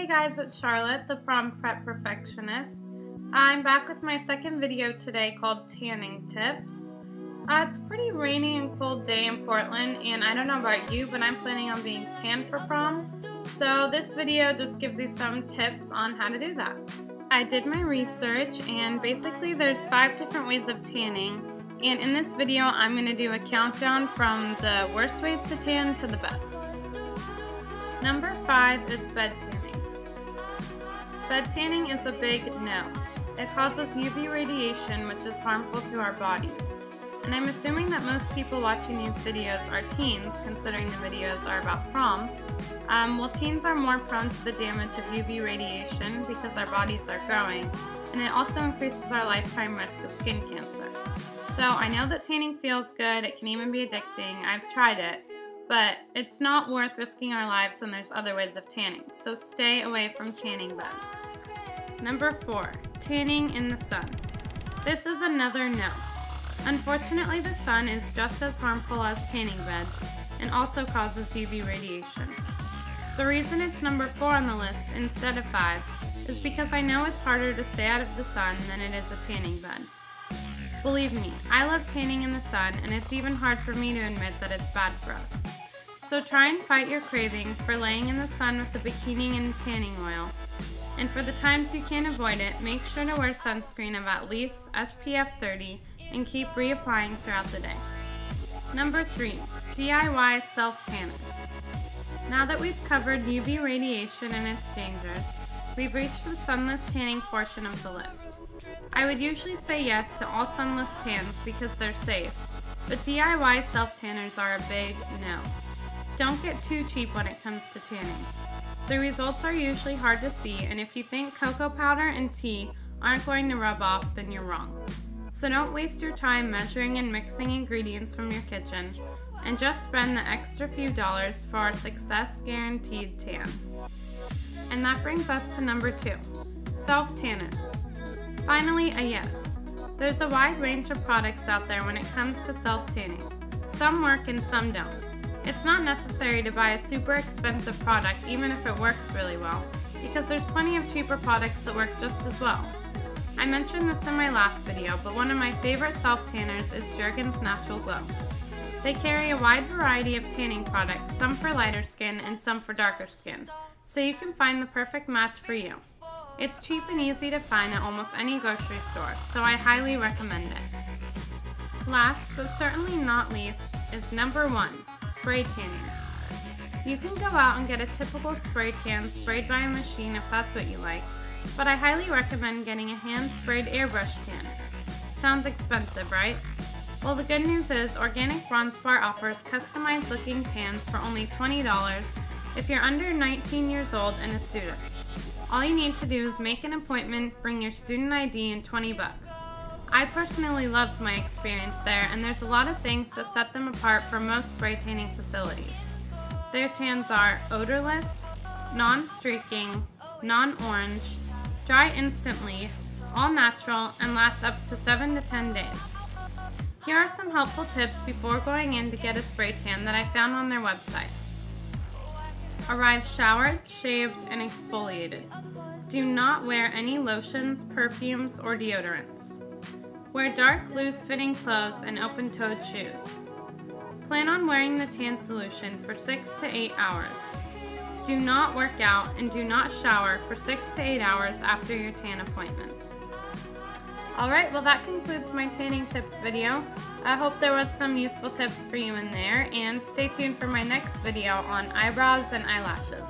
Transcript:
Hey guys, it's Charlotte, the Prom Prep Perfectionist. I'm back with my second video today called Tanning Tips. It's a pretty rainy and cold day in Portland, and I don't know about you, but I'm planning on being tan for prom. So this video just gives you some tips on how to do that. I did my research, and basically there's 5 different ways of tanning. And in this video, I'm going to do a countdown from the worst ways to tan to the best. Number 5 is bed tanning. Bed tanning is a big no. It causes UV radiation, which is harmful to our bodies. And I'm assuming that most people watching these videos are teens, considering the videos are about prom. Well, teens are more prone to the damage of UV radiation because our bodies are growing, and it also increases our lifetime risk of skin cancer. So I know that tanning feels good, it can even be addicting, I've tried it, but it's not worth risking our lives when there's other ways of tanning, so stay away from tanning beds. Number 4, tanning in the sun. This is another no. Unfortunately, the sun is just as harmful as tanning beds and also causes UV radiation. The reason it's number 4 on the list instead of 5 is because I know it's harder to stay out of the sun than it is a tanning bed. Believe me, I love tanning in the sun, and it's even hard for me to admit that it's bad for us. So try and fight your craving for laying in the sun with a bikini and tanning oil. And for the times you can't avoid it, make sure to wear sunscreen of at least SPF 30 and keep reapplying throughout the day. Number 3, DIY self-tanners. Now that we've covered UV radiation and its dangers, we've reached the sunless tanning portion of the list. I would usually say yes to all sunless tans because they're safe, but DIY self-tanners are a big no. Don't get too cheap when it comes to tanning. The results are usually hard to see, and if you think cocoa powder and tea aren't going to rub off, then you're wrong. So don't waste your time measuring and mixing ingredients from your kitchen, and just spend the extra few dollars for a success guaranteed tan. And that brings us to number 2, self-tanners. Finally, a yes. There's a wide range of products out there when it comes to self-tanning. Some work and some don't. It's not necessary to buy a super expensive product even if it works really well, because there's plenty of cheaper products that work just as well. I mentioned this in my last video, but one of my favorite self-tanners is Jergens Natural Glow. They carry a wide variety of tanning products, some for lighter skin and some for darker skin, so you can find the perfect match for you. It's cheap and easy to find at almost any grocery store, so I highly recommend it. Last, but certainly not least, is number 1, spray tanning. You can go out and get a typical spray tan sprayed by a machine if that's what you like, but I highly recommend getting a hand-sprayed airbrush tan. Sounds expensive, right? Well, the good news is Organic Bronze Bar offers customized looking tans for only $20 if you're under 19 years old and a student. All you need to do is make an appointment, bring your student ID, and $20. I personally loved my experience there, and there's a lot of things that set them apart from most spray tanning facilities. Their tans are odorless, non-streaking, non-orange, dry instantly, all natural, and last up to 7 to 10 days. Here are some helpful tips before going in to get a spray tan that I found on their website. Arrive showered, shaved, and exfoliated. Do not wear any lotions, perfumes, or deodorants. Wear dark, loose-fitting clothes and open-toed shoes. Plan on wearing the tan solution for 6 to 8 hours. Do not work out and do not shower for 6 to 8 hours after your tan appointment. Alright, well that concludes my tanning tips video. I hope there was some useful tips for you in there, and stay tuned for my next video on eyebrows and eyelashes.